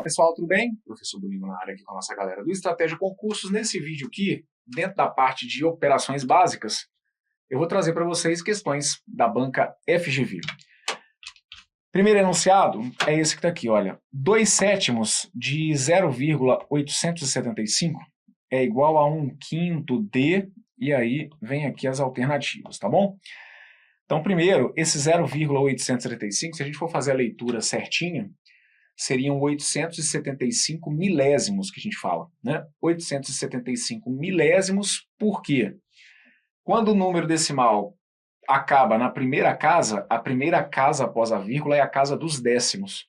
Fala pessoal, tudo bem? Professor Domingo na área aqui com a nossa galera do Estratégia Concursos. Nesse vídeo aqui, dentro da parte de operações básicas, eu vou trazer para vocês questões da banca FGV. Primeiro enunciado é esse que está aqui, olha. 2/7 de 0,875 é igual a 1/5 de, e aí vem aqui as alternativas, tá bom? Então, primeiro, esse 0,875, se a gente for fazer a leitura certinha, seriam 875 milésimos que a gente fala, né? 875 milésimos, por quê? Quando o número decimal acaba na primeira casa, a primeira casa após a vírgula é a casa dos décimos.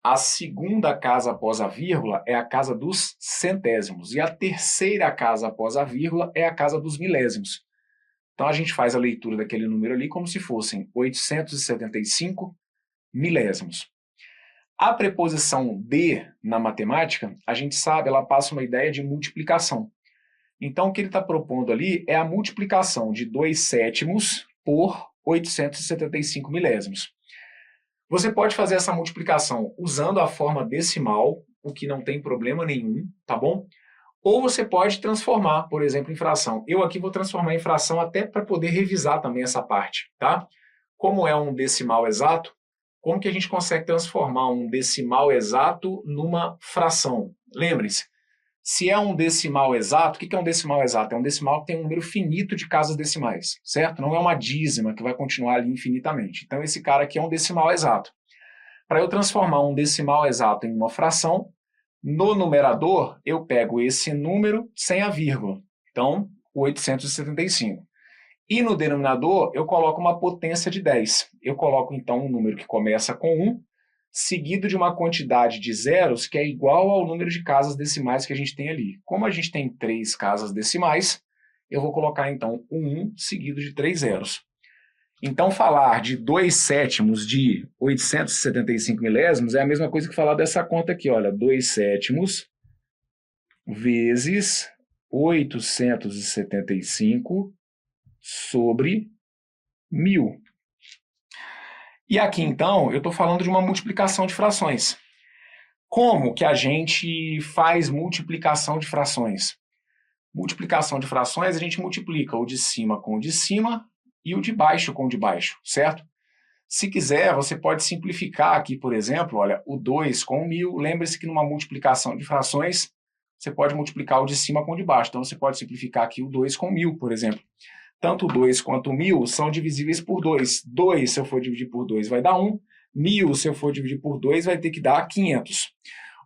A segunda casa após a vírgula é a casa dos centésimos. E a terceira casa após a vírgula é a casa dos milésimos. Então a gente faz a leitura daquele número ali como se fossem 875 milésimos. A preposição de, na matemática, a gente sabe, ela passa uma ideia de multiplicação. Então, o que ele está propondo ali é a multiplicação de 2/7 por 875 milésimos. Você pode fazer essa multiplicação usando a forma decimal, o que não tem problema nenhum, tá bom? Ou você pode transformar, por exemplo, em fração. Eu aqui vou transformar em fração até para poder revisar também essa parte, tá? Como é um decimal exato, como que a gente consegue transformar um decimal exato numa fração? Lembre-se, se é um decimal exato, o que é um decimal exato? É um decimal que tem um número finito de casas decimais, certo? Não é uma dízima que vai continuar ali infinitamente. Então esse cara aqui é um decimal exato. Para eu transformar um decimal exato em uma fração, no numerador eu pego esse número sem a vírgula. Então, 875. E no denominador, eu coloco uma potência de 10. Eu coloco, então, um número que começa com 1, seguido de uma quantidade de zeros que é igual ao número de casas decimais que a gente tem ali. Como a gente tem 3 casas decimais, eu vou colocar, então, um 1 seguido de 3 zeros. Então, falar de 2/7 de 875 milésimos é a mesma coisa que falar dessa conta aqui, olha, 2/7 vezes 875 sobre 1000. E aqui, então, eu estou falando de uma multiplicação de frações. Como que a gente faz multiplicação de frações? Multiplicação de frações, a gente multiplica o de cima com o de cima e o de baixo com o de baixo, certo? Se quiser, você pode simplificar aqui, por exemplo, olha, o 2 com o 1000. Lembre-se que numa multiplicação de frações, você pode multiplicar o de cima com o de baixo. Então, você pode simplificar aqui o 2 com 1000, por exemplo. Tanto o 2 quanto o 1000 são divisíveis por 2. 2, se eu for dividir por 2, vai dar 1. 1000, se eu for dividir por 2, vai ter que dar 500.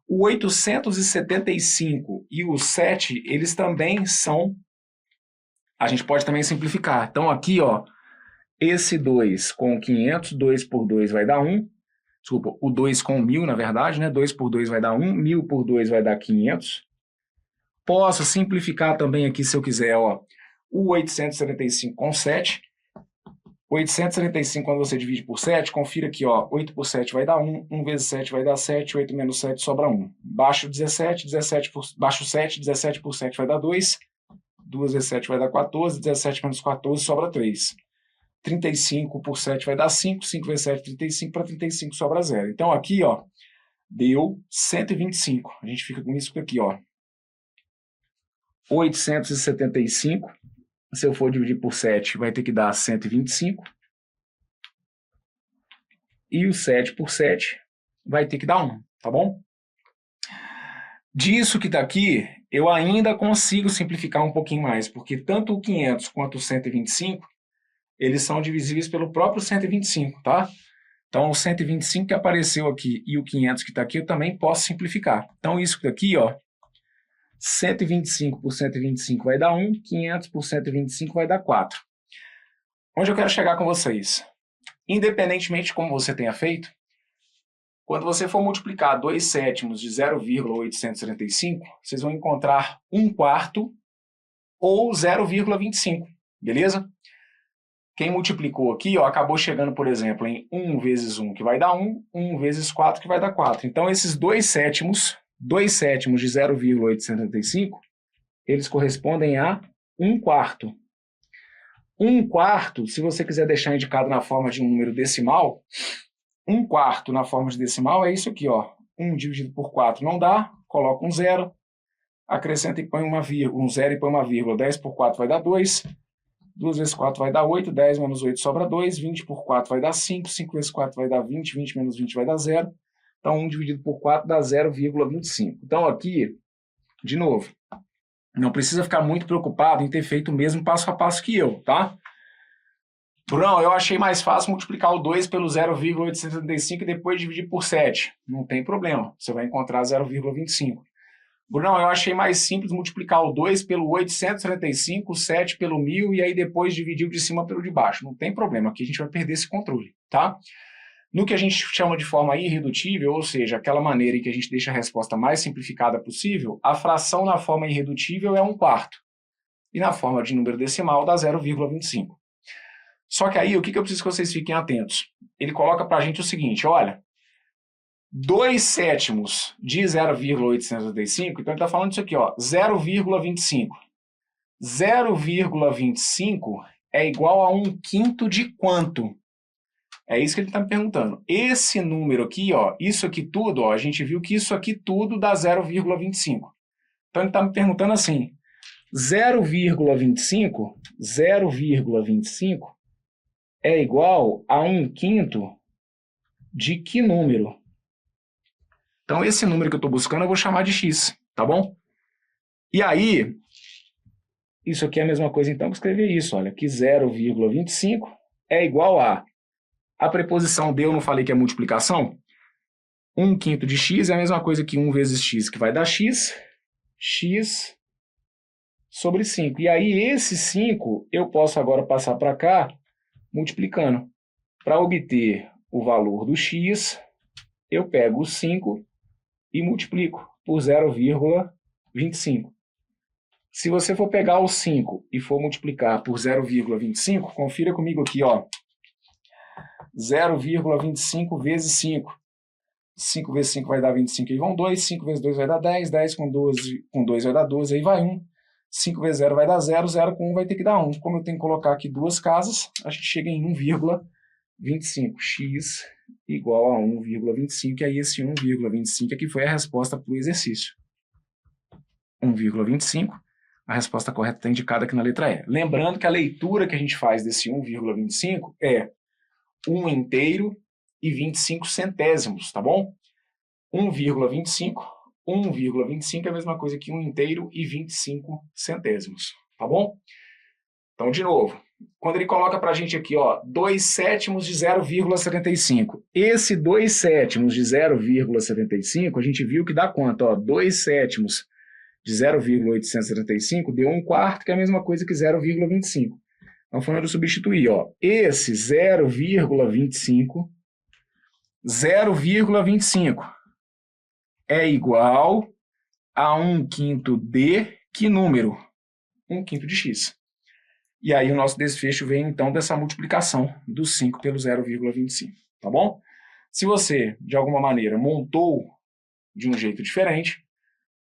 O 875 e o 7, eles também são... A gente pode também simplificar. Então, aqui, ó, esse 2 com 500, 2 por 2 vai dar 1. Desculpa, o 2 com 1000, na verdade, né? 2 por 2 vai dar 1. 1000 por 2 vai dar 500. Posso simplificar também aqui, se eu quiser, ó, o 875 com 7. 875, quando você divide por 7, confira aqui, ó, 8 por 7 vai dar 1, 1 vezes 7 vai dar 7, 8 menos 7 sobra 1. Baixo 17, baixo 7, 17 por 7 vai dar 2, 2 vezes 7 vai dar 14, 17 menos 14 sobra 3. 35 por 7 vai dar 5, 5 vezes 7, 35, para 35 sobra 0. Então aqui, ó, deu 125. A gente fica com isso aqui, ó. 875, se eu for dividir por 7, vai ter que dar 125. E o 7 por 7 vai ter que dar 1, tá bom? Disso que está aqui, eu ainda consigo simplificar um pouquinho mais, porque tanto o 500 quanto o 125, eles são divisíveis pelo próprio 125, tá? Então, o 125 que apareceu aqui e o 500 que está aqui, eu também posso simplificar. Então, isso daqui, ó, 125 por 125 vai dar 1, 500 por 125 vai dar 4. Onde eu quero chegar com vocês? Independentemente de como você tenha feito, quando você for multiplicar 2/7 de 0,875, vocês vão encontrar 1/4 ou 0,25, beleza? Quem multiplicou aqui, ó, acabou chegando, por exemplo, em 1 vezes 1, que vai dar 1, 1 vezes 4, que vai dar 4. Então, esses 2/7 de 0,875, eles correspondem a 1/4. 1/4, se você quiser deixar indicado na forma de um número decimal, 1/4 na forma de decimal é isso aqui, ó, 1 dividido por 4 não dá, coloca um 0, acrescenta e põe uma vírgula, um 0 e põe uma vírgula, 10 por 4 vai dar 2, 2 vezes 4 vai dar 8, 10 menos 8 sobra 2, 20 por 4 vai dar 5, 5 vezes 4 vai dar 20, 20 menos 20 vai dar 0, então 1 dividido por 4 dá 0,25. Então aqui, de novo, não precisa ficar muito preocupado em ter feito o mesmo passo a passo que eu, tá? Brunão, eu achei mais fácil multiplicar o 2 pelo 0,875 e depois dividir por 7. Não tem problema, você vai encontrar 0,25. Brunão, eu achei mais simples multiplicar o 2 pelo 875, o 7 pelo 1000 e aí depois dividir o de cima pelo de baixo. Não tem problema, aqui a gente vai perder esse controle, tá? No que a gente chama de forma irredutível, ou seja, aquela maneira em que a gente deixa a resposta mais simplificada possível, a fração na forma irredutível é 1/4. E na forma de número decimal dá 0,25. Só que aí, o que eu preciso que vocês fiquem atentos? Ele coloca para a gente o seguinte, olha, 2/7 de 0,885, então ele está falando disso aqui, ó, 0,25. 0,25 é igual a 1/5 de quanto? É isso que ele está me perguntando. Esse número aqui, ó, isso aqui tudo, ó, a gente viu que isso aqui tudo dá 0,25. Então ele está me perguntando assim, 0,25 é igual a 1/5 de que número? Então esse número que eu estou buscando eu vou chamar de x, tá bom? E aí, isso aqui é a mesma coisa então que escrever isso, olha, que 0,25 é igual a preposição de, eu não falei que é multiplicação? 1/5 de x é a mesma coisa que 1 vezes x, que vai dar x sobre 5. E aí esse 5 eu posso agora passar para cá, multiplicando. Para obter o valor do x, eu pego o 5 e multiplico por 0,25. Se você for pegar o 5 e for multiplicar por 0,25, confira comigo aqui, ó. 0,25 vezes 5. 5 vezes 5 vai dar 25, aí vão 2. 5 vezes 2 vai dar 10. 10 com 2 vai dar 12, aí vai 1. 5 vezes 0 vai dar 0. 0 com 1 vai ter que dar 1. Como eu tenho que colocar aqui duas casas, a gente chega em 1,25. X igual a 1,25. E aí esse 1,25 aqui foi a resposta para o exercício. 1,25. A resposta correta está indicada aqui na letra E. Lembrando que a leitura que a gente faz desse 1,25 é 1 inteiro e 25 centésimos, tá bom? 1,25 é a mesma coisa que 1 inteiro e 25 centésimos, tá bom? Então, de novo, quando ele coloca para a gente aqui, ó, 2/7 de 0,75. Esse 2/7 de 0,75, a gente viu que dá quanto? Ó, 2/7 de 0,875 deu 1/4, que é a mesma coisa que 0,25. Então, foi eu substituir, ó, esse 0,25 é igual a 1/5 de que número? 1/5 de x. E aí o nosso desfecho vem, então, dessa multiplicação do 5 pelo 0,25, tá bom? Se você, de alguma maneira, montou de um jeito diferente,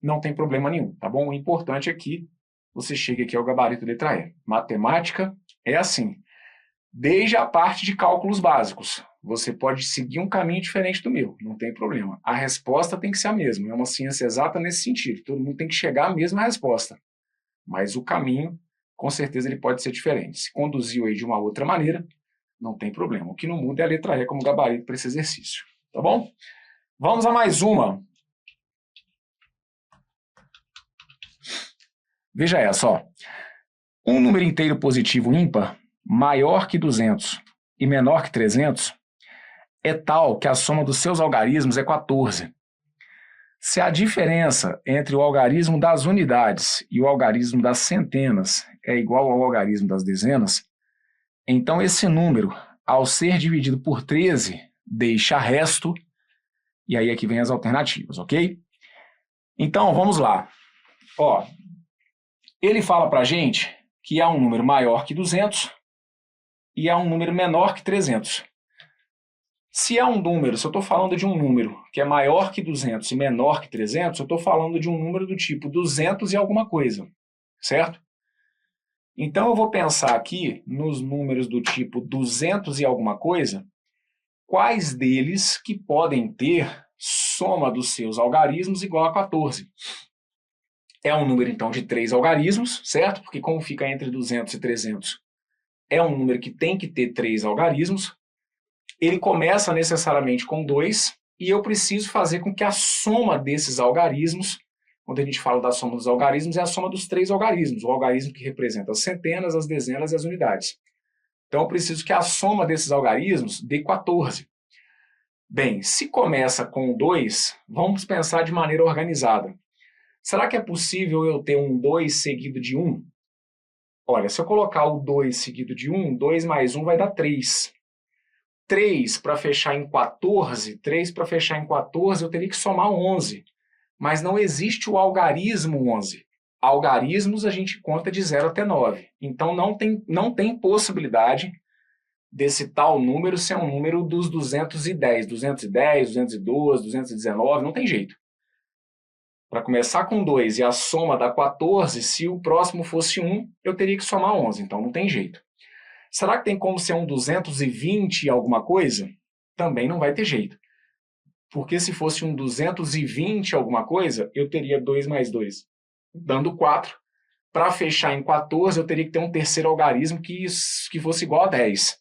não tem problema nenhum, tá bom? O importante é que você chegue aqui ao gabarito letra E. Matemática é assim. Desde a parte de cálculos básicos, você pode seguir um caminho diferente do meu, não tem problema. A resposta tem que ser a mesma, é uma ciência exata nesse sentido. Todo mundo tem que chegar à mesma resposta. Mas o caminho, com certeza, ele pode ser diferente. Se conduziu aí de uma outra maneira, não tem problema. O que não muda é a letra E como gabarito para esse exercício. Tá bom? Vamos a mais uma. Veja essa, ó. Um número inteiro positivo ímpar maior que 200 e menor que 300 é tal que a soma dos seus algarismos é 14. Se a diferença entre o algarismo das unidades e o algarismo das centenas é igual ao algarismo das dezenas, então esse número, ao ser dividido por 13, deixa resto, e aí aqui vem as alternativas, ok? Então, vamos lá. Ó, ele fala para a gente que há um número maior que 200 e há um número menor que 300. Se há um número, se eu estou falando de um número que é maior que 200 e menor que 300, eu estou falando de um número do tipo 200 e alguma coisa, certo? Então eu vou pensar aqui nos números do tipo 200 e alguma coisa, quais deles que podem ter soma dos seus algarismos igual a 14. É um número, então, de 3 algarismos, certo? Porque como fica entre 200 e 300, é um número que tem que ter 3 algarismos. Ele começa necessariamente com 2, e eu preciso fazer com que a soma desses algarismos, quando a gente fala da soma dos algarismos, é a soma dos 3 algarismos, o algarismo que representa as centenas, as dezenas e as unidades. Então eu preciso que a soma desses algarismos dê 14. Bem, se começa com 2, vamos pensar de maneira organizada. Será que é possível eu ter um 2 seguido de 1? Olha, se eu colocar o 2 seguido de 1, 2 mais 1 vai dar 3. 3 para fechar em 14, 3 para fechar em 14, eu teria que somar 11. Mas não existe o algarismo 11. Algarismos a gente conta de 0 até 9. Então não tem possibilidade desse tal número ser um número dos 210, 210, 212, 219, não tem jeito. Para começar com 2 e a soma dá 14, se o próximo fosse 1, eu teria que somar 11, então não tem jeito. Será que tem como ser um 220 e alguma coisa? Também não vai ter jeito. Porque se fosse um 220 alguma coisa, eu teria 2 mais 2, dando 4. Para fechar em 14, eu teria que ter um terceiro algarismo que fosse igual a 10.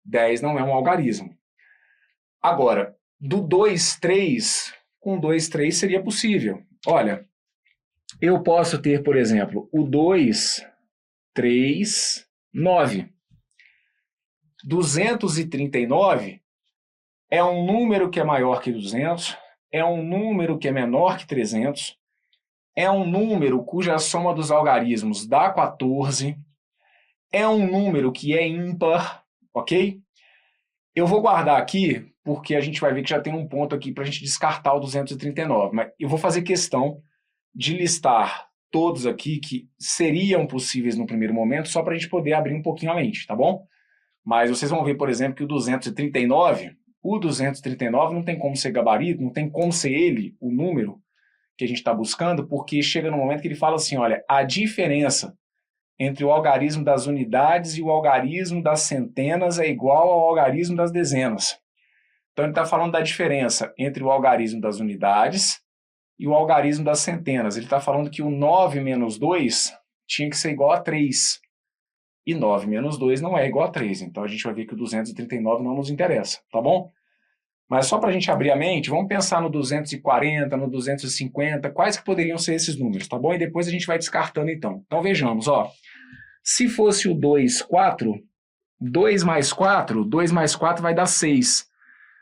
10 não é um algarismo. Agora, do 2, 3, com 2, 3 seria possível. Olha, eu posso ter, por exemplo, o 2, 3, 9. 239 é um número que é maior que 200, é um número que é menor que 300, é um número cuja soma dos algarismos dá 14, é um número que é ímpar, ok? Eu vou guardar aqui, porque a gente vai ver que já tem um ponto aqui para a gente descartar o 239, mas eu vou fazer questão de listar todos aqui que seriam possíveis no primeiro momento, só para a gente poder abrir um pouquinho a mente, tá bom? Mas vocês vão ver, por exemplo, que o 239 não tem como ser gabarito, não tem como ser ele, o número que a gente está buscando, porque chega no momento que ele fala assim, olha, a diferença entre o algarismo das unidades e o algarismo das centenas é igual ao algarismo das dezenas. Então ele está falando da diferença entre o algarismo das unidades e o algarismo das centenas. Ele está falando que o 9 menos 2 tinha que ser igual a 3. E 9 menos 2 não é igual a 3. Então a gente vai ver que o 239 não nos interessa, tá bom? Mas só para a gente abrir a mente, vamos pensar no 240, no 250, quais que poderiam ser esses números, tá bom? E depois a gente vai descartando então. Então vejamos, ó. Se fosse o 2, 4, 2 mais 4 vai dar 6.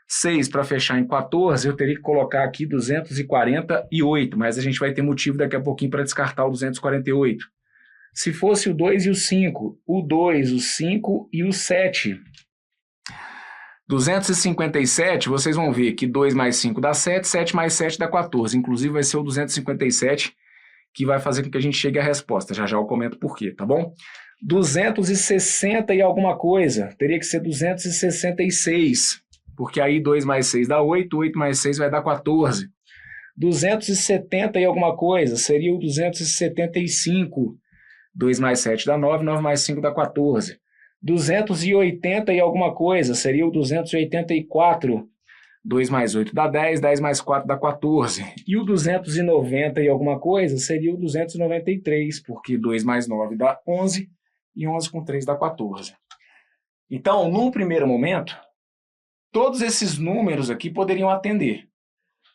6 para fechar em 14, eu teria que colocar aqui 248, mas a gente vai ter motivo daqui a pouquinho para descartar o 248. Se fosse o 2 e o 5, o 2, o 5 e o 7. 257, vocês vão ver que 2 mais 5 dá 7, 7 mais 7 dá 14. Inclusive vai ser o 257 que vai fazer com que a gente chegue à resposta. Já já eu comento por quê, tá bom? 260 e alguma coisa, teria que ser 266, porque aí 2 mais 6 dá 8, 8 mais 6 vai dar 14. 270 e alguma coisa, seria o 275. 2 mais 7 dá 9, 9 mais 5 dá 14. 280 e alguma coisa, seria o 284. 2 mais 8 dá 10, 10 mais 4 dá 14. E o 290 e alguma coisa seria o 293, porque 2 mais 9 dá 11, e 11 com 3 dá 14. Então, num primeiro momento, todos esses números aqui poderiam atender.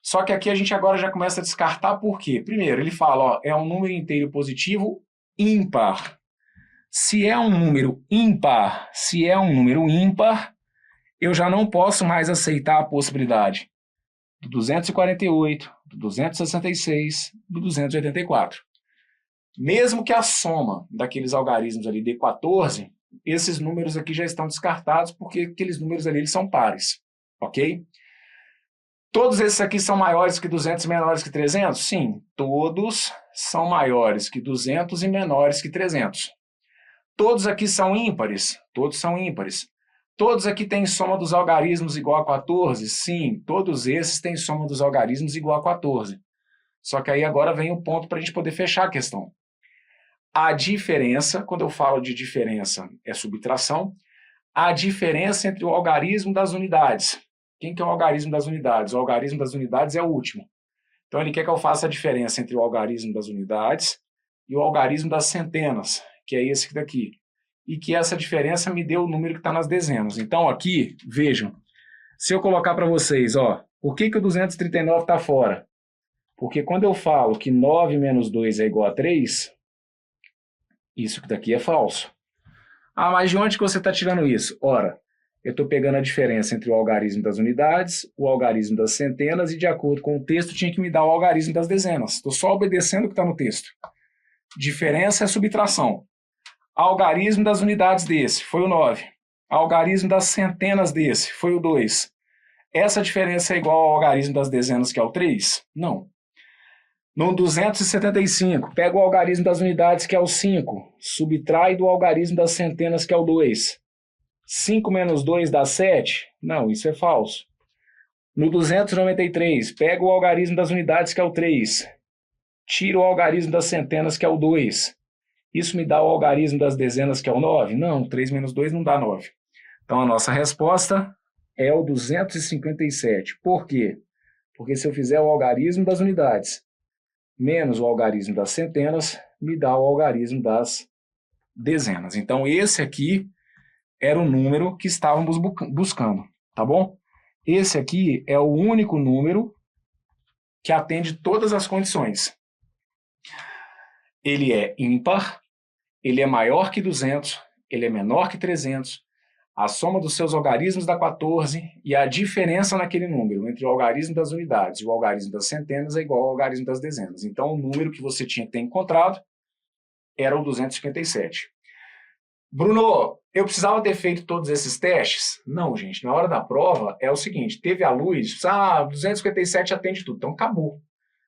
Só que aqui a gente agora já começa a descartar por quê? Primeiro, ele fala, ó, é um número inteiro positivo ímpar. Se é um número ímpar, eu já não posso mais aceitar a possibilidade do 248, do 266, do 284. Mesmo que a soma daqueles algarismos ali dê 14, esses números aqui já estão descartados porque aqueles números ali eles são pares, ok? Todos esses aqui são maiores que 200 e menores que 300? Sim, todos são maiores que 200 e menores que 300. Todos aqui são ímpares? Todos são ímpares. Todos aqui têm soma dos algarismos igual a 14? Sim, todos esses têm soma dos algarismos igual a 14. Só que aí agora vem o ponto para a gente poder fechar a questão. A diferença, quando eu falo de diferença, é subtração, a diferença entre o algarismo das unidades, Quem que é o algarismo das unidades? O algarismo das unidades é o último. Então ele quer que eu faça a diferença entre o algarismo das unidades e o algarismo das centenas, que é esse daqui. E que essa diferença me deu o número que está nas dezenas. Então aqui, vejam, se eu colocar para vocês, ó, por que o 239 está fora? Porque quando eu falo que 9 menos 2 é igual a 3, isso daqui é falso. Ah, mas de onde que você está tirando isso? Ora, eu estou pegando a diferença entre o algarismo das unidades, o algarismo das centenas e, de acordo com o texto, tinha que me dar o algarismo das dezenas. Estou só obedecendo o que está no texto. Diferença é subtração. Algarismo das unidades desse foi o 9. Algarismo das centenas desse foi o 2. Essa diferença é igual ao algarismo das dezenas, que é o 3? Não. No 275, pega o algarismo das unidades, que é o 5, subtrai do algarismo das centenas, que é o 2. 5 menos 2 dá 7? Não, isso é falso. No 293, pega o algarismo das unidades, que é o 3. Tira o algarismo das centenas, que é o 2. Isso me dá o algarismo das dezenas, que é o 9? Não, 3 menos 2 não dá 9. Então a nossa resposta é o 257. Por quê? Porque se eu fizer o algarismo das unidades menos o algarismo das centenas, me dá o algarismo das dezenas. Então esse aqui era o número que estávamos buscando, tá bom? Esse aqui é o único número que atende todas as condições. Ele é ímpar, ele é maior que 200, ele é menor que 300, a soma dos seus algarismos dá 14 e a diferença naquele número entre o algarismo das unidades e o algarismo das centenas é igual ao algarismo das dezenas. Então o número que você tinha que ter encontrado era o 257. Bruno, eu precisava ter feito todos esses testes? Não, gente, na hora da prova é o seguinte, teve a luz, 257 atende tudo, então acabou.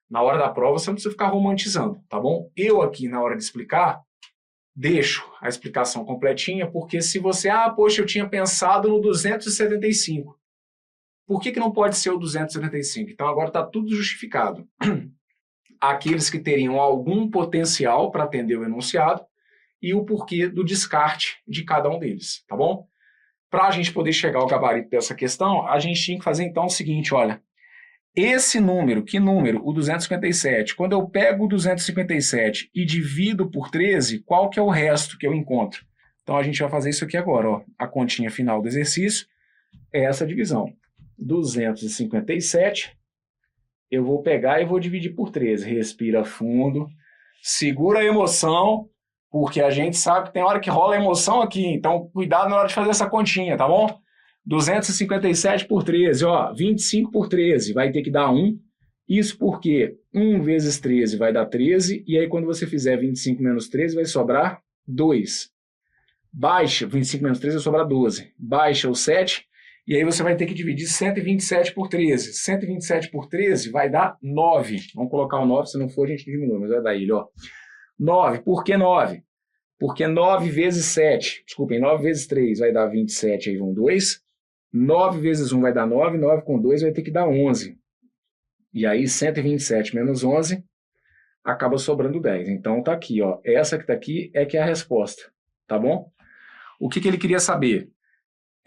Na hora da prova você não precisa ficar romantizando, tá bom? Eu aqui, na hora de explicar, deixo a explicação completinha, porque se você, poxa, eu tinha pensado no 275. Por que não pode ser o 275? Então agora está tudo justificado. Aqueles que teriam algum potencial para atender o enunciado e o porquê do descarte de cada um deles, tá bom? Para a gente poder chegar ao gabarito dessa questão, a gente tinha que fazer então o seguinte, olha, esse número, que número? O 257. Quando eu pego o 257 e divido por 13, qual que é o resto que eu encontro? Então a gente vai fazer isso aqui agora, ó. A continha final do exercício é essa divisão. 257, eu vou pegar e vou dividir por 13. Respira fundo, segura a emoção, porque a gente sabe que tem hora que rola emoção aqui, então cuidado na hora de fazer essa continha, tá bom? 257 por 13, ó, 25 por 13, vai ter que dar 1. Isso porque 1 vezes 13 vai dar 13, e aí quando você fizer 25 menos 13 vai sobrar 2. Baixa, 25 menos 13 vai sobrar 12. Baixa o 7, e aí você vai ter que dividir 127 por 13. 127 por 13 vai dar 9. Vamos colocar o 9, se não for a gente diminui, mas vai dar ele, ó. 9, por que 9? Porque 9 vezes 7, desculpem, 9 vezes 3 vai dar 27, aí vão 2. 9 vezes 1 vai dar 9, 9 com 2 vai ter que dar 11. E aí 127 menos 11 acaba sobrando 10. Então tá aqui, ó. Essa que tá aqui é que é a resposta, tá bom? O que ele queria saber?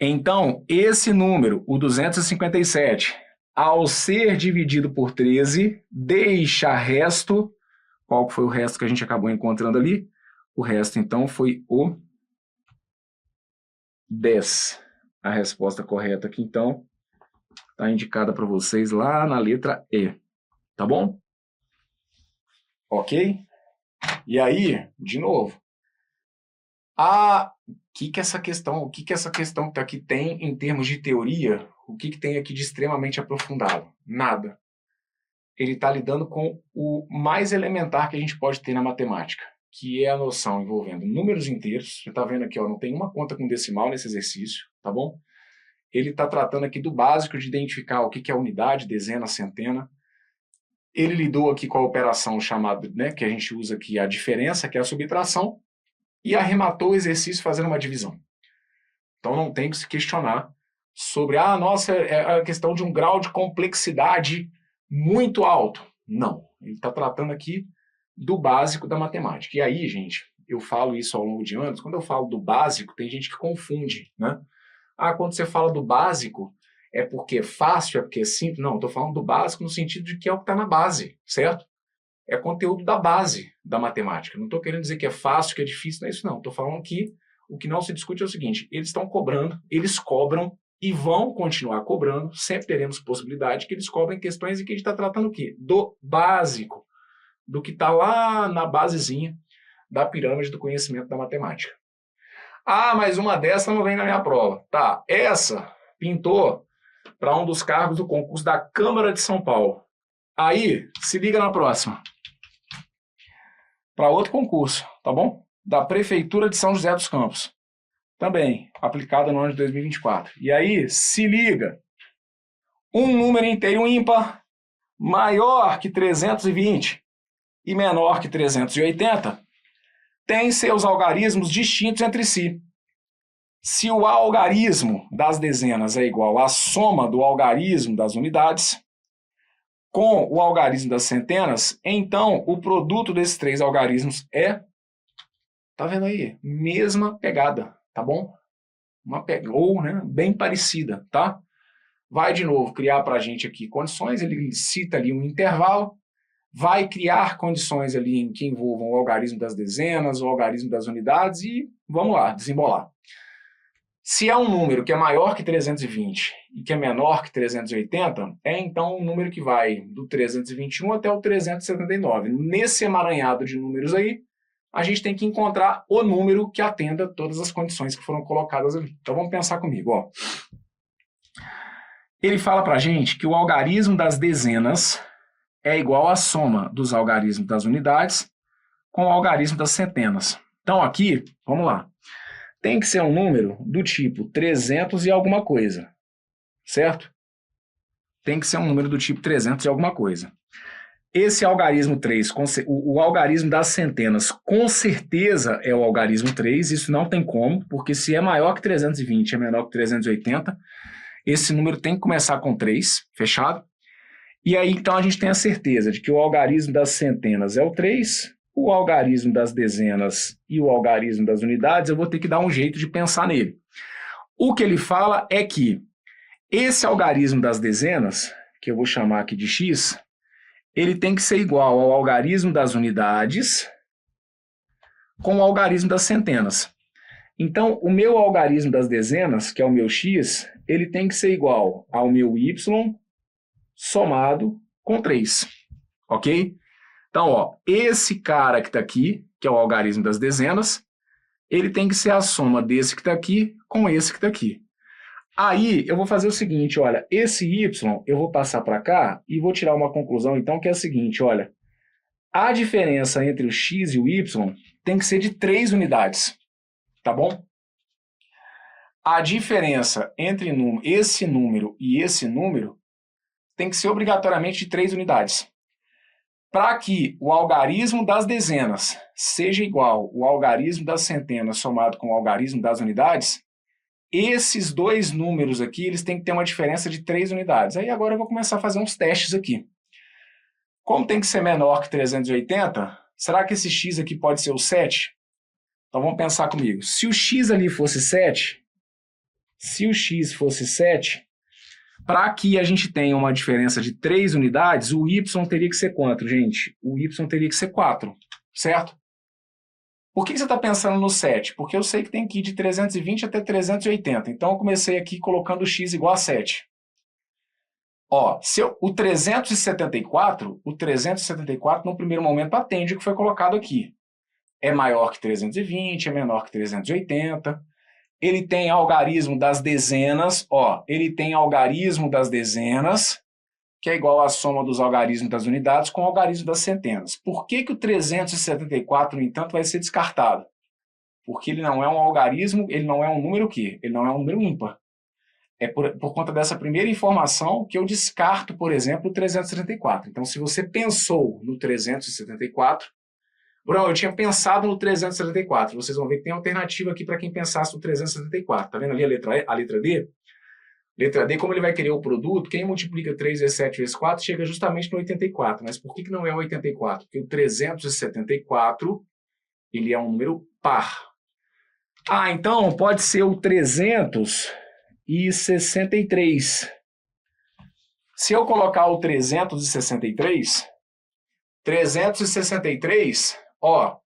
Então, esse número, o 257, ao ser dividido por 13, deixa resto. Qual foi o resto que a gente acabou encontrando ali? O resto, então, foi o 10. A resposta correta aqui, então, está indicada para vocês lá na letra E. Tá bom? Ok? E aí, de novo, o que essa questão que tá aqui tem em termos de teoria? O que tem aqui de extremamente aprofundado? Nada. Ele está lidando com o mais elementar que a gente pode ter na matemática, que é a noção envolvendo números inteiros. Você está vendo aqui, ó, não tem uma conta com decimal nesse exercício, tá bom? Ele está tratando aqui do básico de identificar o que é unidade, dezena, centena. Ele lidou aqui com a operação chamada, né, que a gente usa aqui, a diferença, que é a subtração, e arrematou o exercício fazendo uma divisão. Então não tem que se questionar sobre, nossa, é a questão de um grau de complexidade muito alto. Não, ele está tratando aqui do básico da matemática. E aí, gente, eu falo isso ao longo de anos, quando eu falo do básico, tem gente que confunde, né? Quando você fala do básico, É porque é fácil, é porque é simples? Não, estou falando do básico no sentido de que é o que está na base, certo? É conteúdo da base da matemática. Não estou querendo dizer que é fácil, que é difícil, não é isso não. Estou falando que o que não se discute é o seguinte, eles estão cobrando, eles cobram e vão continuar cobrando, sempre teremos possibilidade que eles cobrem questões em que a gente está tratando o quê? Do básico, do que está lá na basezinha da pirâmide do conhecimento da matemática. Ah, mas uma dessa não vem na minha prova. Tá, essa pintou para um dos cargos do concurso da Câmara de São Paulo. Aí, se liga na próxima. Para outro concurso, tá bom? Da Prefeitura de São José dos Campos. Também, aplicada no ano de 2024. E aí, se liga. Um número inteiro ímpar maior que 320 e menor que 380 tem seus algarismos distintos entre si. Se o algarismo das dezenas é igual à soma do algarismo das unidades com o algarismo das centenas, então o produto desses três algarismos é, tá vendo aí, mesma pegada, tá bom? Ou, né, bem parecida, tá? Vai de novo criar para a gente aqui condições, ele cita ali um intervalo, vai criar condições ali em que envolvam o algarismo das dezenas, o algarismo das unidades e vamos lá, desembolar. Se é um número que é maior que 320 e que é menor que 380, é então um número que vai do 321 até o 379. Nesse emaranhado de números aí, a gente tem que encontrar o número que atenda todas as condições que foram colocadas ali. Então vamos pensar comigo, ó. Ele fala pra gente que o algarismo das dezenas é igual à soma dos algarismos das unidades com o algarismo das centenas. Então aqui, vamos lá. Tem que ser um número do tipo 300 e alguma coisa, certo? Tem que ser um número do tipo 300 e alguma coisa. Esse algarismo 3, o algarismo das centenas, com certeza é o algarismo 3, isso não tem como, porque se é maior que 320 e é menor que 380, esse número tem que começar com 3, fechado? E aí, então, a gente tem a certeza de que o algarismo das centenas é o 3, o algarismo das dezenas e o algarismo das unidades, eu vou ter que dar um jeito de pensar nele. O que ele fala é que esse algarismo das dezenas, que eu vou chamar aqui de x, ele tem que ser igual ao algarismo das unidades com o algarismo das centenas. Então, o meu algarismo das dezenas, que é o meu x, ele tem que ser igual ao meu y somado com 3, ok? Então, ó, esse cara que está aqui, que é o algarismo das dezenas, ele tem que ser a soma desse que está aqui com esse que está aqui. Aí, eu vou fazer o seguinte, olha, esse y eu vou passar para cá e vou tirar uma conclusão, então, que é a seguinte, olha, a diferença entre o x e o y tem que ser de 3 unidades, tá bom? A diferença entre esse número e esse número tem que ser obrigatoriamente de 3 unidades. Para que o algarismo das dezenas seja igual ao algarismo das centenas somado com o algarismo das unidades, esses dois números aqui, eles têm que ter uma diferença de 3 unidades. Aí agora eu vou começar a fazer uns testes aqui. Como tem que ser menor que 380, será que esse x aqui pode ser o 7? Então vamos pensar comigo. Se o x ali fosse 7, para que a gente tenha uma diferença de 3 unidades, o y teria que ser quanto, gente? O y teria que ser 4, certo? Por que você está pensando no 7? Porque eu sei que tem que ir de 320 até 380. Então, eu comecei aqui colocando x igual a 7. Ó, o 374 no primeiro momento atende o que foi colocado aqui. É maior que 320, é menor que 380. Ele tem algarismo das dezenas, ó, ele tem algarismo das dezenas, que é igual à soma dos algarismos das unidades com o algarismo das centenas. Por que o 374, no entanto, vai ser descartado? Porque ele não é um algarismo, ele não é um número o quê? Ele não é um número ímpar. É por conta dessa primeira informação que eu descarto, por exemplo, o 374. Então, se você pensou no 374, Bruno, eu tinha pensado no 374. Vocês vão ver que tem alternativa aqui para quem pensasse no 374. Tá vendo ali a letra D? Letra D, como ele vai querer o produto, quem multiplica 3 vezes 7 vezes 4 chega justamente no 84. Mas por que não é o 84? Porque o 374, ele é um número par. Ah, então pode ser o 363. Se eu colocar o 363, ó,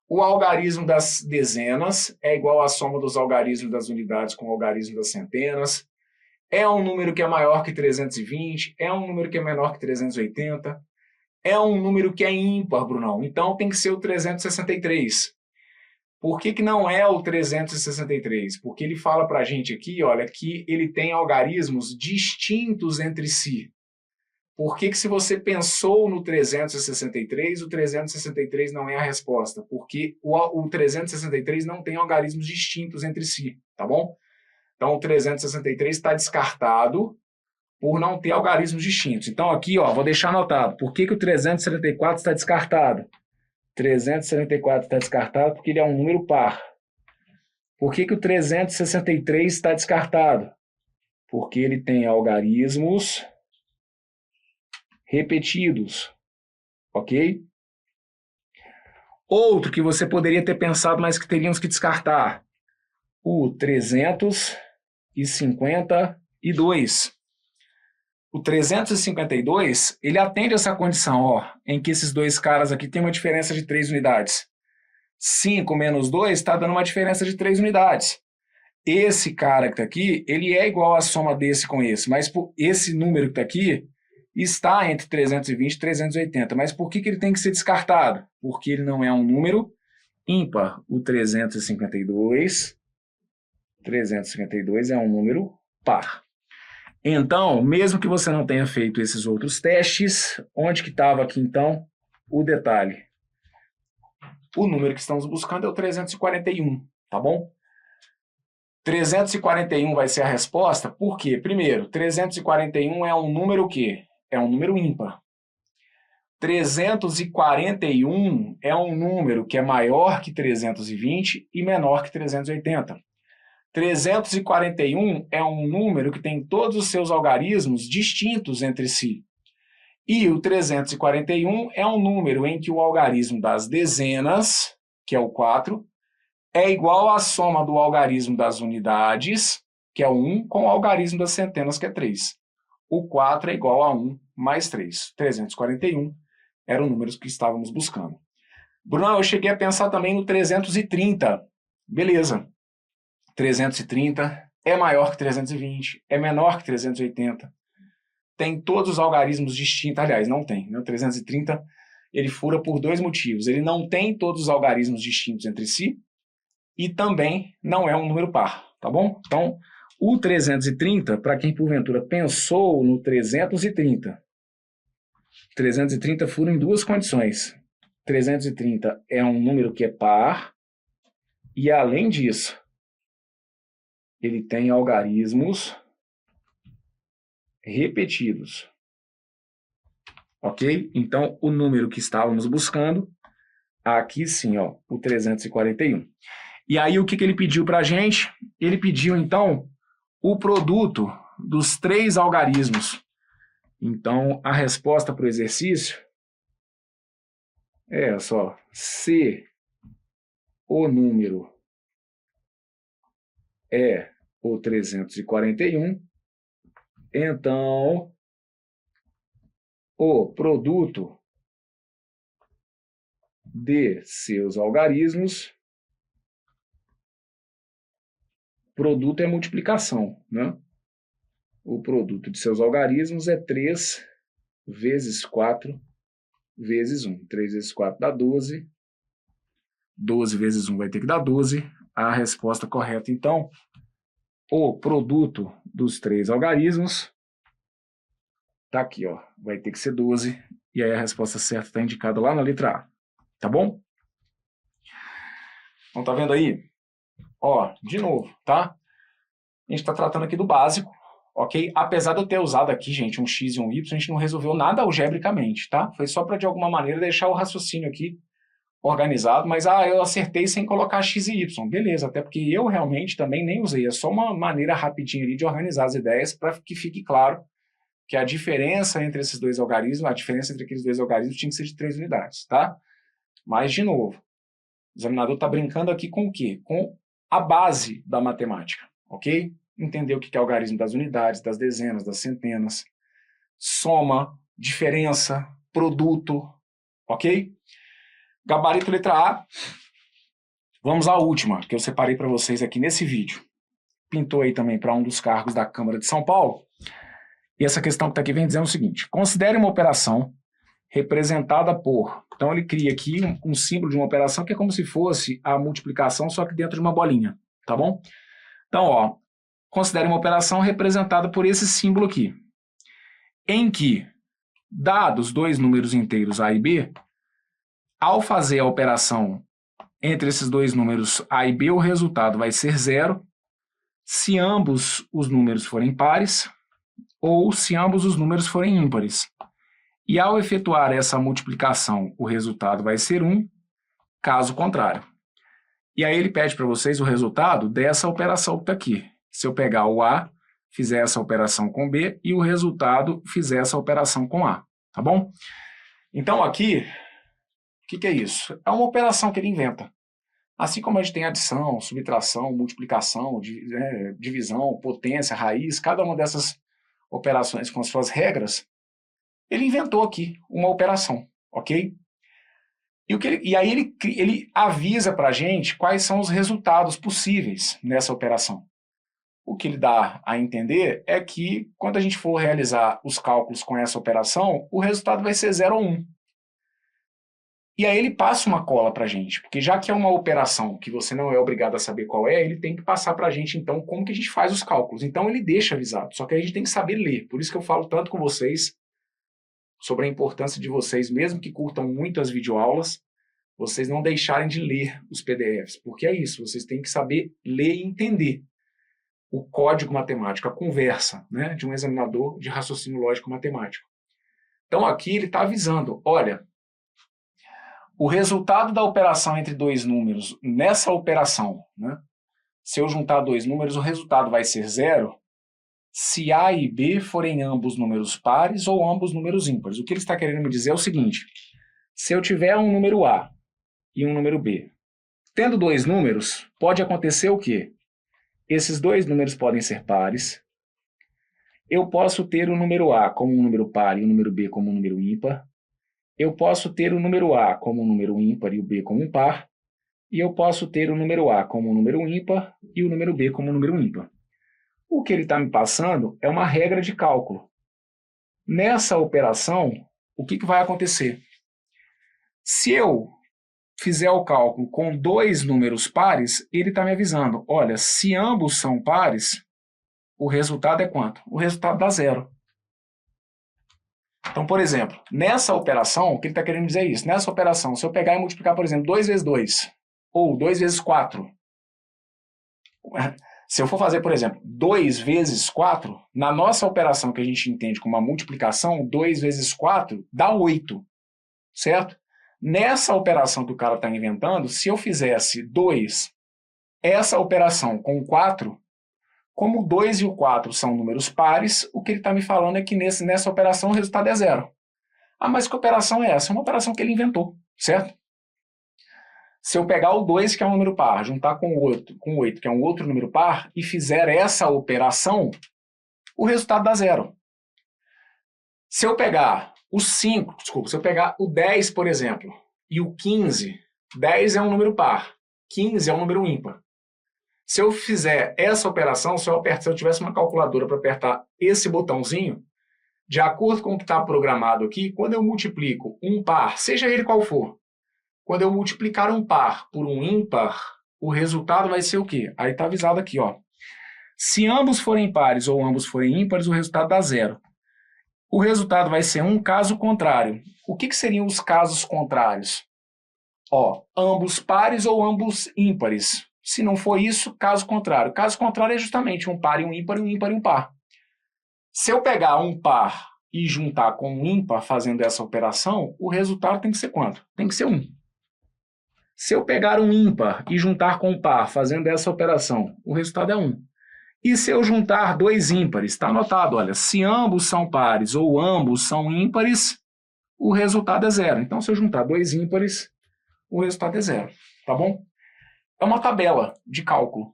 o algarismo das dezenas é igual à soma dos algarismos das unidades com o algarismo das centenas. É um número que é maior que 320, é um número que é menor que 380, é um número que é ímpar, Brunão. Então tem que ser o 363. Por que não é o 363? Porque ele fala para a gente aqui, olha, que ele tem algarismos distintos entre si. Por que se você pensou no 363, o 363 não é a resposta? Porque o 363 não tem algarismos distintos entre si, tá bom? Então o 363 está descartado por não ter algarismos distintos. Então aqui, ó, vou deixar anotado. Por que o 374 está descartado? 374 está descartado porque ele é um número par. Por que o 363 está descartado? Porque ele tem algarismos repetidos, ok? Outro que você poderia ter pensado, mas que teríamos que descartar, o 352. O 352, ele atende essa condição, ó, em que esses dois caras aqui têm uma diferença de 3 unidades. 5 menos 2 está dando uma diferença de 3 unidades. Esse cara que está aqui, ele é igual à soma desse com esse, mas esse número que está aqui está entre 320 e 380. Mas por que ele tem que ser descartado? Porque ele não é um número ímpar. O 352 é um número par. Então, mesmo que você não tenha feito esses outros testes, onde que estava aqui então o detalhe? O número que estamos buscando é o 341, tá bom? 341 vai ser a resposta, por quê? Primeiro, 341 é um número o quê? É um número ímpar. 341 é um número que é maior que 320 e menor que 380. 341 é um número que tem todos os seus algarismos distintos entre si. E o 341 é um número em que o algarismo das dezenas, que é o 4, é igual à soma do algarismo das unidades, que é o 1, com o algarismo das centenas, que é 3. O 4 é igual a 1 mais 3. 341 era o número que estávamos buscando. Bruno, eu cheguei a pensar também no 330. Beleza. 330 é maior que 320, é menor que 380. Tem todos os algarismos distintos. Aliás, não tem. Né? O 330 ele fura por dois motivos. Ele não tem todos os algarismos distintos entre si e também não é um número par. Tá bom? Então, o 330, para quem porventura pensou no 330 fura em duas condições. 330 é um número que é par e, além disso, ele tem algarismos repetidos. Ok? Então, o número que estávamos buscando, aqui sim, ó, o 341. E aí, o que ele pediu para a gente? Ele pediu, então, o produto dos três algarismos. Então, a resposta para o exercício é só, se o número é o 341, então o produto de seus algarismos, produto é multiplicação, né? O produto de seus algarismos é 3 vezes 4 vezes 1. 3 vezes 4 dá 12. 12 vezes 1 vai ter que dar 12. A resposta correta, então, o produto dos três algarismos está aqui, ó, vai ter que ser 12. E aí a resposta certa está indicada lá na letra A. Tá bom? Então, tá vendo aí? Ó, de novo, tá? A gente está tratando aqui do básico, ok? Apesar de eu ter usado aqui, gente, um x e um y, a gente não resolveu nada algebricamente, tá? Foi só para, de alguma maneira, deixar o raciocínio aqui organizado, mas eu acertei sem colocar x e y. Beleza, até porque eu realmente também nem usei. É só uma maneira rapidinha ali de organizar as ideias para que fique claro que a diferença entre esses dois algarismos, a diferença entre aqueles dois algarismos tinha que ser de 3 unidades, tá? Mas, de novo, o examinador está brincando aqui com o quê? Com a base da matemática, ok? Entender o que é algarismo das unidades, das dezenas, das centenas. soma, diferença, produto, ok? Gabarito letra A. Vamos à última, que eu separei para vocês aqui nesse vídeo. Pintou aí também para um dos cargos da Câmara de São Paulo. E essa questão que está aqui vem dizendo o seguinte: considere uma operação representada por... Então ele cria aqui um símbolo de uma operação que é como se fosse a multiplicação, só que dentro de uma bolinha, tá bom? Então, ó, considere uma operação representada por esse símbolo aqui, em que, dados dois números inteiros A e B, ao fazer a operação entre esses dois números A e B, o resultado vai ser 0, se ambos os números forem pares, ou se ambos os números forem ímpares. E ao efetuar essa multiplicação, o resultado vai ser 1, caso contrário. E aí ele pede para vocês o resultado dessa operação que está aqui. Se eu pegar o A, fizer essa operação com B, e o resultado fizer essa operação com A, tá bom? Então aqui, o que é isso? É uma operação que ele inventa. Assim como a gente tem adição, subtração, multiplicação, divisão, potência, raiz, cada uma dessas operações com as suas regras, ele inventou aqui uma operação, ok? E aí ele avisa para a gente quais são os resultados possíveis nessa operação. O que ele dá a entender é que quando a gente for realizar os cálculos com essa operação, o resultado vai ser 0 ou 1. E aí ele passa uma cola para a gente, porque já que é uma operação que você não é obrigado a saber qual é, ele tem que passar para a gente, então, como que a gente faz os cálculos. Então ele deixa avisado, só que a gente tem que saber ler. Por isso que eu falo tanto com vocês sobre a importância de vocês, mesmo que curtam muito as videoaulas, vocês não deixarem de ler os PDFs, porque é isso, vocês têm que saber ler e entender o código matemático, a conversa, né, de um examinador de raciocínio lógico matemático. Então aqui ele está avisando, olha, o resultado da operação entre dois números, nessa operação, né, se eu juntar dois números, o resultado vai ser 0, se A e B forem ambos números pares ou ambos números ímpares. O que ele está querendo me dizer é o seguinte: se eu tiver um número A e um número B, tendo dois números, pode acontecer o quê? Esses dois números podem ser pares. Eu posso ter o número A como um número par e o número B como um número ímpar. Eu posso ter o número A como um número ímpar e o B como um par. E eu posso ter o número A como um número ímpar e o número B como um número ímpar. O que ele está me passando é uma regra de cálculo. Nessa operação, o que vai acontecer? Se eu fizer o cálculo com dois números pares, ele está me avisando, olha, se ambos são pares, o resultado é quanto? O resultado dá 0. Então, por exemplo, nessa operação, o que ele está querendo dizer é isso. Nessa operação, se eu pegar e multiplicar, por exemplo, 2 vezes 2, ou 2 vezes 4, se eu for fazer, por exemplo, 2 vezes 4, na nossa operação que a gente entende como uma multiplicação, 2 vezes 4 dá 8, certo? Nessa operação que o cara está inventando, se eu fizesse 2, essa operação com 4, como o 2 e o 4 são números pares, o que ele está me falando é que nessa operação o resultado é 0. Ah, mas que operação é essa? É uma operação que ele inventou, certo? Se eu pegar o 2, que é um número par, juntar com o 8, que é um outro número par, e fizer essa operação, o resultado dá 0. Se eu pegar se eu pegar o 10, por exemplo, e o 15, 10 é um número par, 15 é um número ímpar. Se eu fizer essa operação, se eu tivesse uma calculadora para apertar esse botãozinho, de acordo com o que está programado aqui, quando eu multiplico um par, seja ele qual for, quando eu multiplicar um par por um ímpar, o resultado vai ser o quê? Aí está avisado aqui, ó. Se ambos forem pares ou ambos forem ímpares, o resultado dá 0. O resultado vai ser um caso contrário. O que seriam os casos contrários? Ó, ambos pares ou ambos ímpares. Se não for isso, caso contrário. Caso contrário é justamente um par e um ímpar e um par. Se eu pegar um par e juntar com um ímpar fazendo essa operação, o resultado tem que ser quanto? Tem que ser 1. Se eu pegar um ímpar e juntar com um par fazendo essa operação, o resultado é 1. E se eu juntar dois ímpares, está anotado, olha, se ambos são pares ou ambos são ímpares, o resultado é 0. Então, se eu juntar dois ímpares, o resultado é 0, tá bom? É uma tabela de cálculo.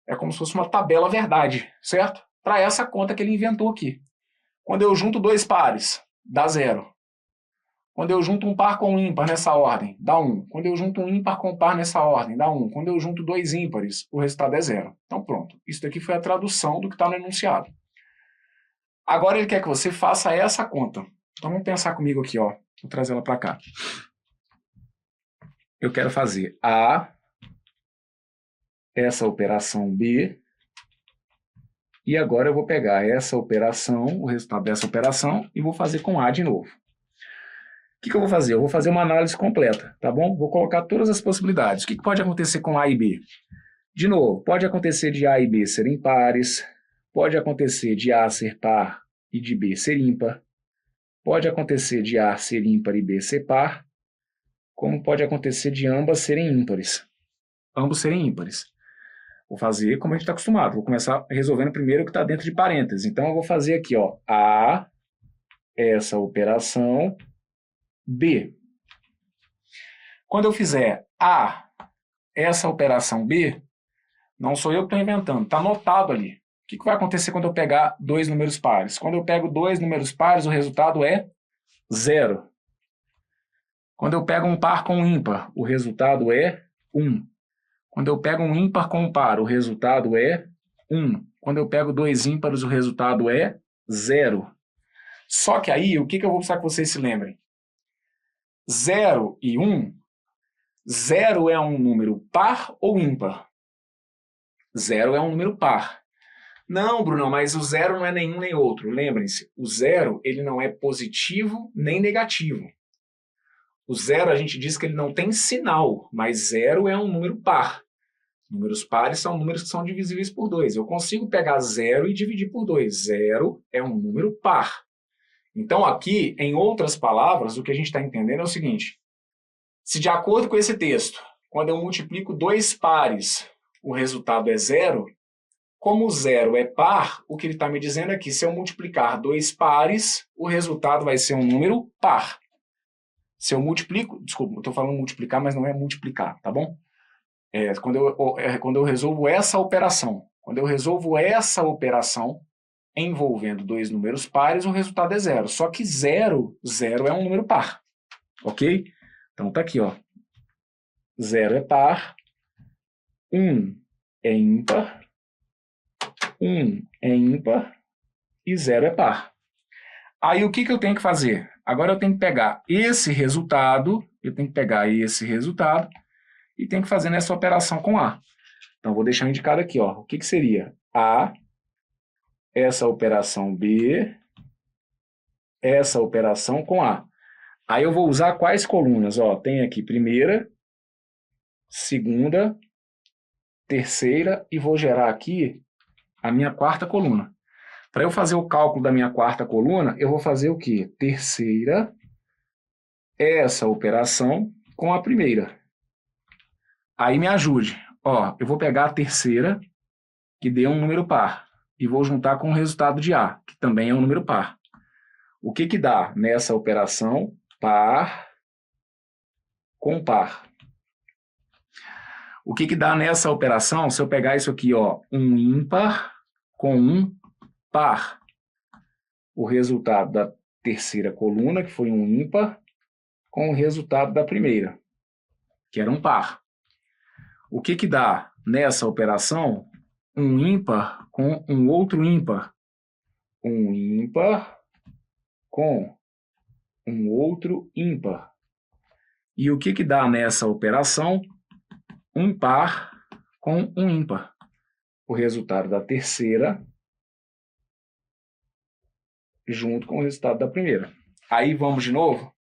É como se fosse uma tabela verdade, certo? Para essa conta que ele inventou aqui. Quando eu junto dois pares, dá 0. Quando eu junto um par com um ímpar nessa ordem, dá 1. Quando eu junto um ímpar com um par nessa ordem, dá 1. Quando eu junto dois ímpares, o resultado é 0. Então pronto, isso daqui foi a tradução do que está no enunciado. Agora ele quer que você faça essa conta. Então vamos pensar comigo aqui, ó. Vou trazer ela para cá. Eu quero fazer A, essa operação B, e agora eu vou pegar essa operação, o resultado dessa operação, e vou fazer com A de novo. O que eu vou fazer? Eu vou fazer uma análise completa, tá bom? Vou colocar todas as possibilidades. O que pode acontecer com A e B? De novo, pode acontecer de A e B serem pares, pode acontecer de A ser par e de B ser ímpar, pode acontecer de A ser ímpar e B ser par, como pode acontecer de ambas serem ímpares. Ambos serem ímpares. Vou fazer como a gente está acostumado. Vou começar resolvendo primeiro o que está dentro de parênteses. Então, eu vou fazer aqui, ó, A, essa operação, B. Quando eu fizer A, essa operação B, não sou eu que estou inventando, está anotado ali. O que vai acontecer quando eu pegar dois números pares? Quando eu pego dois números pares, o resultado é 0. Quando eu pego um par com um ímpar, o resultado é 1. Quando eu pego um ímpar com um par, o resultado é 1. Quando eu pego dois ímpares, o resultado é 0. Só que aí, o que eu vou precisar que vocês se lembrem? 0 e 1, 0 é um número par ou ímpar? 0 é um número par. Não, Bruno, mas o 0 não é nenhum nem outro. Lembrem-se, o 0 ele não é positivo nem negativo. O 0 a gente diz que ele não tem sinal, mas 0 é um número par. Números pares são números que são divisíveis por 2. Eu consigo pegar 0 e dividir por 2. 0 é um número par. Então aqui, em outras palavras, o que a gente está entendendo é o seguinte. Se de acordo com esse texto, quando eu multiplico dois pares, o resultado é 0, como o 0 é par, o que ele está me dizendo é que se eu multiplicar dois pares, o resultado vai ser um número par. Se eu multiplico, desculpa, eu estou falando multiplicar, mas não é multiplicar, tá bom? Quando eu resolvo essa operação, envolvendo dois números pares, o resultado é 0. Só que 0 é um número par, ok? Então tá aqui, ó. 0 é par, 1 é ímpar, 1 é ímpar e 0 é par. Aí o que eu tenho que fazer? Agora eu tenho que pegar esse resultado, e tenho que fazer nessa operação com A. Então vou deixar indicado aqui, ó. O que seria? A, essa operação B, essa operação com A. Aí eu vou usar quais colunas? Ó, tem aqui primeira, segunda, terceira e vou gerar aqui a minha quarta coluna. Para eu fazer o cálculo da minha quarta coluna, eu vou fazer o quê? Terceira, essa operação com a primeira. Aí me ajude. Ó, eu vou pegar a terceira, que deu um número par, e vou juntar com o resultado de A, que também é um número par. O que dá nessa operação? Par com par. O que dá nessa operação, se eu pegar isso aqui, ó, um ímpar com um par? O resultado da terceira coluna, que foi um ímpar, com o resultado da primeira, que era um par. O que dá nessa operação? Um ímpar com um outro ímpar. Um ímpar com um outro ímpar. E o que dá nessa operação? Um par com um ímpar. O resultado da terceira junto com o resultado da primeira. Aí vamos de novo.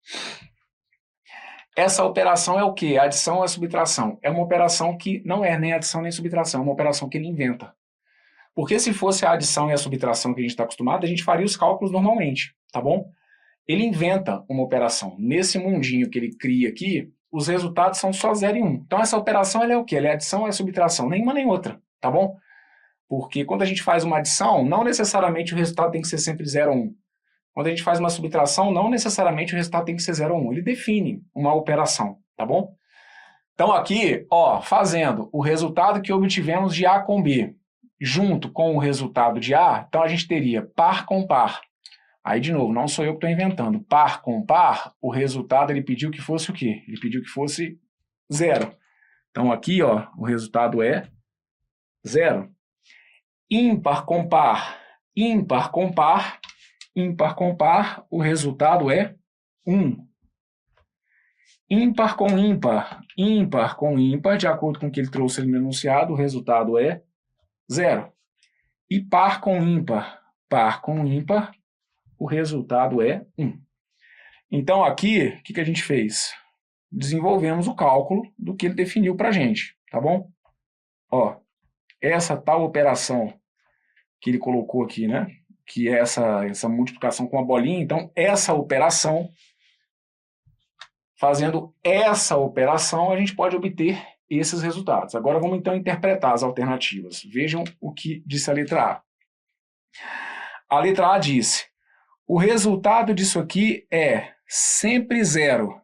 Essa operação é o quê? Adição ou subtração? É uma operação que não é nem adição nem subtração, é uma operação que ele inventa. Porque se fosse a adição e a subtração que a gente está acostumado, a gente faria os cálculos normalmente, tá bom? Ele inventa uma operação. Nesse mundinho que ele cria aqui, os resultados são só 0 e 1. Então essa operação ela é o quê? Ela é adição ou é subtração? Nenhuma nem outra, tá bom? Porque quando a gente faz uma adição, não necessariamente o resultado tem que ser sempre 0 ou 1. Quando a gente faz uma subtração, não necessariamente o resultado tem que ser 0 ou 1. Ele define uma operação, tá bom? Então aqui, ó, fazendo o resultado que obtivemos de A com B, junto com o resultado de A, então a gente teria par com par. Aí, de novo, não sou eu que estou inventando. Par com par, o resultado ele pediu que fosse o quê? Ele pediu que fosse 0. Então, aqui, ó, o resultado é 0. Ímpar com par, ímpar com par, ímpar com par, o resultado é 1. Ímpar com ímpar, ímpar com ímpar, de acordo com o que ele trouxe ali no enunciado, o resultado é 0. E par com ímpar, o resultado é 1. Então, aqui, o que a gente fez? Desenvolvemos o cálculo do que ele definiu para a gente, tá bom? Ó, essa tal operação que ele colocou aqui, né? Que é essa multiplicação com a bolinha. Então, essa operação, fazendo essa operação, a gente pode obter esses resultados. Agora, vamos então interpretar as alternativas. Vejam o que disse a letra A. A letra A disse: o resultado disso aqui é sempre 0.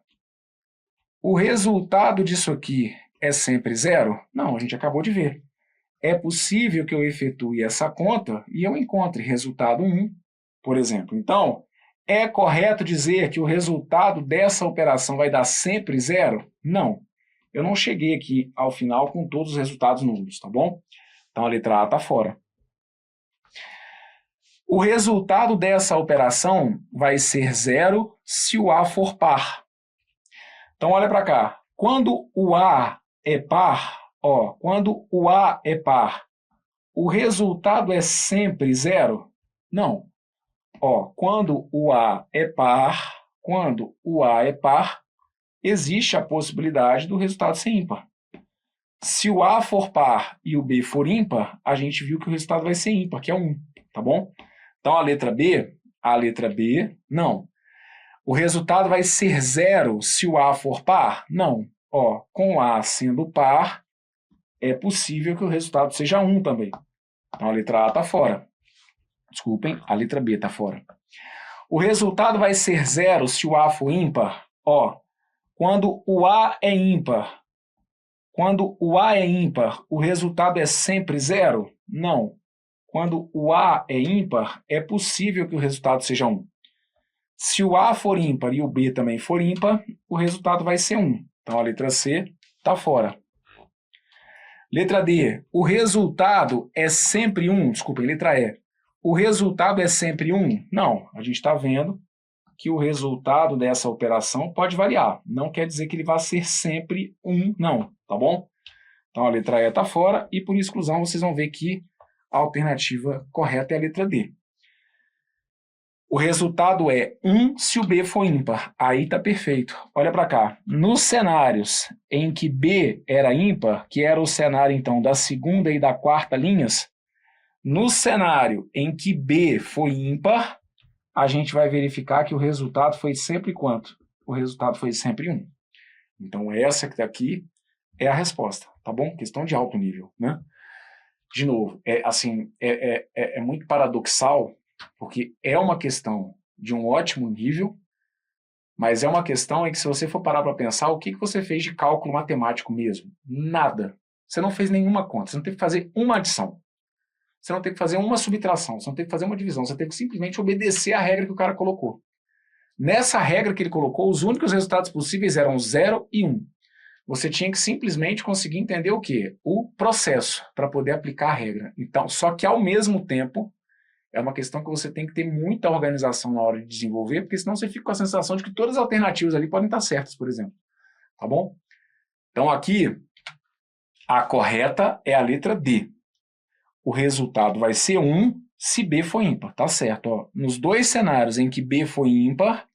O resultado disso aqui é sempre 0? Não, a gente acabou de ver. É possível que eu efetue essa conta e eu encontre resultado 1, por exemplo. Então, é correto dizer que o resultado dessa operação vai dar sempre 0? Não. Eu não cheguei aqui ao final com todos os resultados nulos, tá bom? Então, a letra A está fora. O resultado dessa operação vai ser 0 se o A for par. Então, olha para cá. Quando o A é par, ó, quando o A é par, o resultado é sempre 0? Não. Ó, quando o A é par, existe a possibilidade do resultado ser ímpar. Se o A for par e o B for ímpar, a gente viu que o resultado vai ser ímpar, que é 1, tá bom? Então, a letra B, não. O resultado vai ser 0 se o A for par? Não. Ó, com A sendo par, é possível que o resultado seja 1 também. Então, a letra A está fora. Desculpem, a letra B está fora. O resultado vai ser 0 se o A for ímpar? Ó, quando o A é ímpar, o resultado é sempre 0? Não. Quando o A é ímpar, é possível que o resultado seja 1. Se o A for ímpar e o B também for ímpar, o resultado vai ser 1. Então, a letra C está fora. Letra D, o resultado é sempre 1. Desculpem, letra E. O resultado é sempre 1? Não, a gente está vendo que o resultado dessa operação pode variar. Não quer dizer que ele vai ser sempre 1, não, tá bom? Então, a letra E está fora e, por exclusão, vocês vão ver que a alternativa correta é a letra D. O resultado é 1 se o B for ímpar. Aí está perfeito. Olha para cá. Nos cenários em que B era ímpar, que era o cenário, então, da segunda e da quarta linhas, no cenário em que B foi ímpar, a gente vai verificar que o resultado foi sempre quanto? O resultado foi sempre 1. Então, essa que está aqui é a resposta, tá bom? Questão de alto nível, né? De novo, é muito paradoxal, porque é uma questão de um ótimo nível, mas é uma questão em que, se você for parar para pensar, o que você fez de cálculo matemático mesmo? Nada. Você não fez nenhuma conta, você não teve que fazer uma adição, você não teve que fazer uma subtração, você não teve que fazer uma divisão, você teve que simplesmente obedecer à regra que o cara colocou. Nessa regra que ele colocou, os únicos resultados possíveis eram 0 e 1. Você tinha que simplesmente conseguir entender o quê? O processo, para poder aplicar a regra. Então, só que, ao mesmo tempo, é uma questão que você tem que ter muita organização na hora de desenvolver, porque senão você fica com a sensação de que todas as alternativas ali podem estar certas, por exemplo. Tá bom? Então, aqui, a correta é a letra D. O resultado vai ser 1 se B for ímpar. Tá certo, ó. Nos dois cenários em que B foi ímpar,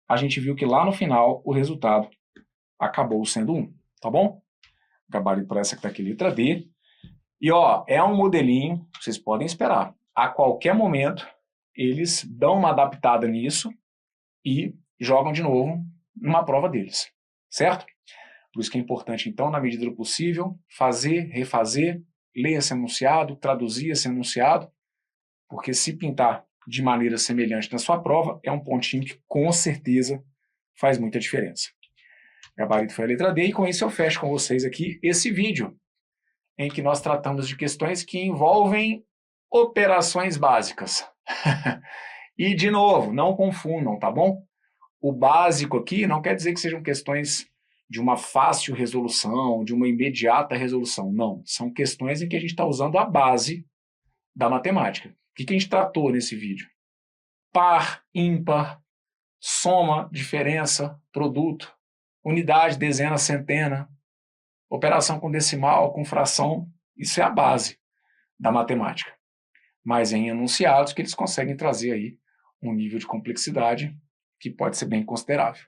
a gente viu que lá no final o resultado acabou sendo 1. Tá bom? Gabarito para essa que está aqui, letra D. E, ó, é um modelinho, vocês podem esperar. A qualquer momento, eles dão uma adaptada nisso e jogam de novo numa prova deles, certo? Por isso que é importante, então, na medida do possível, fazer, refazer, ler esse enunciado, traduzir esse enunciado, porque se pintar de maneira semelhante na sua prova, é um pontinho que, com certeza, faz muita diferença. Gabarito foi a letra D, e com isso eu fecho com vocês aqui esse vídeo, em que nós tratamos de questões que envolvem operações básicas. E, de novo, não confundam, tá bom? O básico aqui não quer dizer que sejam questões de uma fácil resolução, de uma imediata resolução. Não, são questões em que a gente está usando a base da matemática. O que a gente tratou nesse vídeo? Par, ímpar, soma, diferença, produto, unidade, dezena, centena, operação com decimal, com fração, isso é a base da matemática. Mas em enunciados que eles conseguem trazer aí um nível de complexidade que pode ser bem considerável.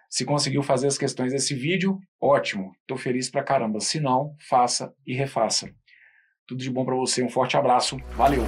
Se conseguiu fazer as questões desse vídeo, ótimo, estou feliz pra caramba. Se não, faça e refaça. Tudo de bom para você, um forte abraço, valeu!